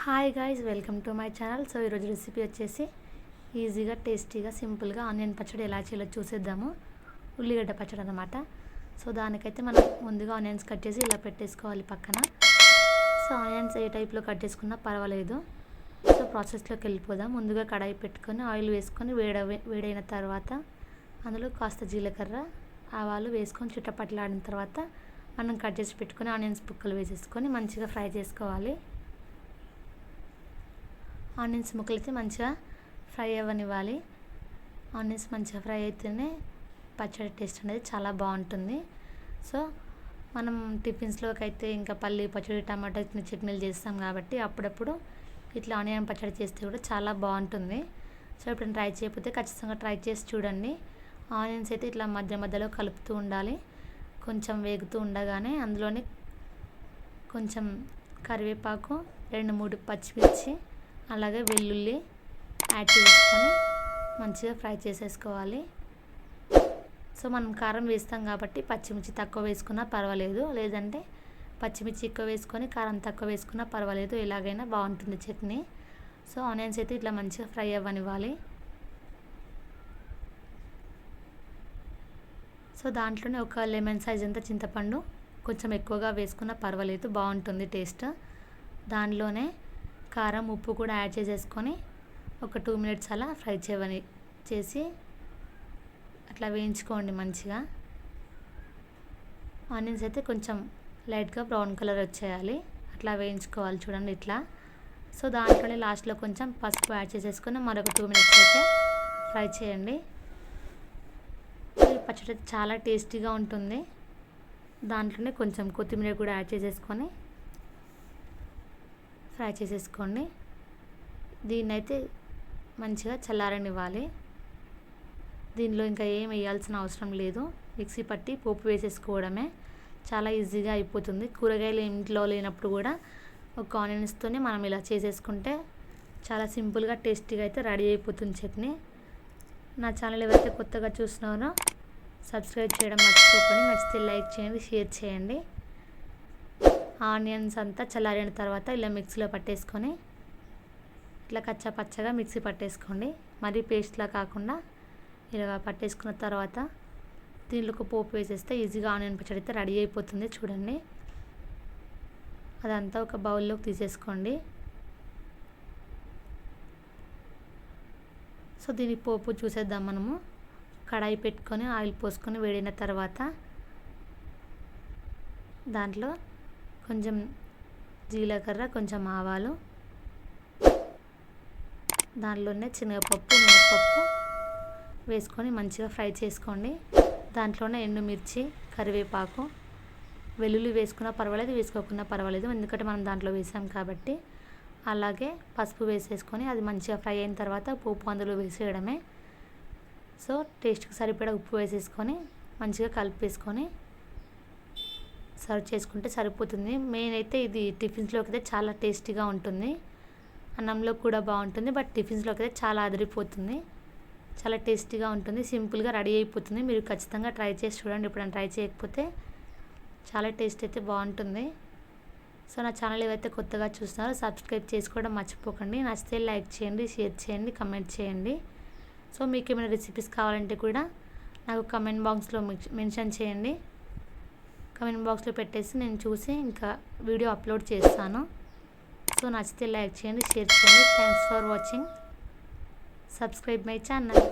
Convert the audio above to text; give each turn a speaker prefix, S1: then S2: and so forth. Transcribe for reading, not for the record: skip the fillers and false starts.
S1: Hi guys, welcome to my channel. So ఈరోజు recipe వచ్చేసి ఈజీగా టేస్టీగా సింపుల్గా ఆనియన్ పచ్చడి ఎలా చేయాలో చూసేద్దాము. ఉల్లిగడ్డ పచ్చడి అనమాట. సో దానికైతే మనం ముందుగా ఆనియన్స్ కట్ చేసి ఇలా పెట్టేసుకోవాలి పక్కన. సో ఆనియన్స్ ఏ టైప్లో కట్ చేసుకున్నా పర్వాలేదు. సో ప్రాసెస్లోకి వెళ్ళిపోదాం. ముందుగా కడాయి పెట్టుకొని ఆయిల్ వేసుకొని వేడైన తర్వాత అందులో కాస్త జీలకర్ర ఆవాలు వేసుకొని చిట్టపట్లాడిన తర్వాత మనం కట్ చేసి పెట్టుకొని ఆనియన్స్ ముక్కలు వేసేసుకొని మంచిగా ఫ్రై చేసుకోవాలి. ఆనియన్స్ ముక్కలు అయితే మంచిగా ఫ్రై అవ్వనివ్వాలి. ఆనియన్స్ మంచిగా ఫ్రై అయితేనే పచ్చడి టేస్ట్ అనేది చాలా బాగుంటుంది. సో మనం టిఫిన్స్లోకి అయితే ఇంకా పల్లి పచ్చడి, టమాటో చట్నీలు చేస్తాం కాబట్టి అప్పుడప్పుడు ఇట్లా ఆనియన్ పచ్చడి చేస్తే కూడా చాలా బాగుంటుంది. సో ఇప్పుడు ట్రై చేయకపోతే ఖచ్చితంగా ట్రై చేసి చూడండి. ఆనియన్స్ అయితే ఇట్లా మధ్య మధ్యలో కలుపుతూ ఉండాలి. కొంచెం వేగుతూ ఉండగానే అందులోనే కొంచెం కరివేపాకు, 2-3 పచ్చిమిర్చి, అలాగే వెల్లుల్లి యాడ్ చేసుకొని మంచిగా ఫ్రై చేసేసుకోవాలి. సో మనం కారం వేస్తాం కాబట్టి పచ్చిమిర్చి తక్కువ వేసుకున్నా పర్వాలేదు, లేదంటే పచ్చిమిర్చి ఎక్కువ వేసుకొని కారం తక్కువ వేసుకున్నా పర్వాలేదు, ఎలాగైనా బాగుంటుంది చట్నీ. సో ఆనియన్స్ అయితే ఇట్లా మంచిగా ఫ్రై అవ్వనివ్వాలి. సో దాంట్లోనే ఒక లెమన్ సైజ్ అంతా చింతపండు కొంచెం ఎక్కువగా వేసుకున్నా పర్వాలేదు, బాగుంటుంది టేస్ట్. దానిలోనే కారం, ఉప్పు కూడా యాడ్ చేసేసుకొని ఒక 2 మినిట్స్ అలా ఫ్రై చేసి అట్లా వేయించుకోండి మంచిగా. ఆనియన్స్ అయితే కొంచెం లైట్గా బ్రౌన్ కలర్ వచ్చేయాలి, అట్లా వేయించుకోవాలి చూడండి ఇట్లా. సో దాంట్లోనే లాస్ట్లో కొంచెం పసుపు యాడ్ చేసేసుకొని మరొక 2 మినిట్స్ అయితే ఫ్రై చేయండి. ఈ పచ్చడి చాలా టేస్టీగా ఉంటుంది. దాంట్లోనే కొంచెం కొత్తిమీర కూడా యాడ్ చేసేసుకొని ఫ్రై చేసేసుకోండి. దీన్నైతే మంచిగా చల్లారనివ్వాలి. దీనిలో ఇంకా ఏం వేయాల్సిన అవసరం లేదు, మిక్సీ పట్టి పోపు వేసేసుకోవడమే, చాలా ఈజీగా అయిపోతుంది. కూరగాయలు ఇంట్లో లేనప్పుడు కూడా ఒక ఆనియన్స్తోనే మనం ఇలా చేసేసుకుంటే చాలా సింపుల్గా టేస్టీగా అయితే రెడీ అయిపోతుంది చట్నీ. నా ఛానల్ ఎవరైతే కొత్తగా చూస్తున్నారో సబ్స్క్రైబ్ చేయడం మర్చిపోకండి. నచ్చితే లైక్ చేయండి, షేర్ చేయండి. ఆనియన్స్ అంతా చల్లారిన తర్వాత ఇలా మిక్సీలో పట్టేసుకొని ఇట్లా కచ్చా పచ్చగా మిక్సీ పట్టేసుకోండి. మరీ పేస్ట్లా కాకుండా ఇలా పట్టేసుకున్న తర్వాత దీనిలో ఒక పోపు వేసేస్తే ఈజీగా ఆనియన్ పచ్చడి అయితే రెడీ అయిపోతుంది చూడండి. అదంతా ఒక బౌల్లోకి తీసేసుకోండి. సో దీని పోపు చూసేద్దాం మనము. కడాయి పెట్టుకొని ఆయిల్ పోసుకొని వేడిన తర్వాత దాంట్లో కొంచెం జీలకర్ర, కొంచెం ఆవాలు, దానిలోనే శనగపప్పు, మినపప్పు వేసుకొని మంచిగా ఫ్రై చేసుకోండి. దాంట్లోనే ఎండుమిర్చి, కరివేపాకు, వెల్లుల్లి వేసుకున్నా పర్వాలేదు, వేసుకోకున్నా పర్వాలేదు, ఎందుకంటే మనం దాంట్లో వేసాం కాబట్టి. అలాగే పసుపు వేసేసుకొని అది మంచిగా ఫ్రై అయిన తర్వాత పోపు అందులో వేసేయడమే. సో టేస్ట్కి సరిపడా ఉప్పు వేసేసుకొని మంచిగా కలిపేసుకొని సర్వ్ చేసుకుంటే సరిపోతుంది. మెయిన్ అయితే ఇది టిఫిన్స్లోకి అయితే చాలా టేస్టీగా ఉంటుంది, అన్నంలో కూడా బాగుంటుంది, బట్ టిఫిన్స్లోకి అయితే చాలా అదిరిపోతుంది, చాలా టేస్టీగా ఉంటుంది, సింపుల్గా రెడీ అయిపోతుంది. మీరు ఖచ్చితంగా ట్రై చేసి చూడండి. ఎప్పుడైనా ట్రై చేయకపోతే చాలా టేస్ట్ అయితే బాగుంటుంది. సో నా ఛానల్ ఏవైతే కొత్తగా చూస్తున్నారో సబ్స్క్రైబ్ చేసుకోవడం మర్చిపోకండి. నచ్చితే లైక్ చేయండి, షేర్ చేయండి, కమెంట్ చేయండి. సో మీకు ఏమైనా రెసిపీస్ కావాలంటే కూడా నాకు కమెంట్ బాక్స్లో మెన్షన్ చేయండి. కమెంట్ బాక్స్లో పెట్టేసి నేను చూసి ఇంకా వీడియో అప్లోడ్ చేస్తాను. సో నచ్చితే లైక్ చేయండి, షేర్ చేయండి. Thanks for watching. Subscribe my channel.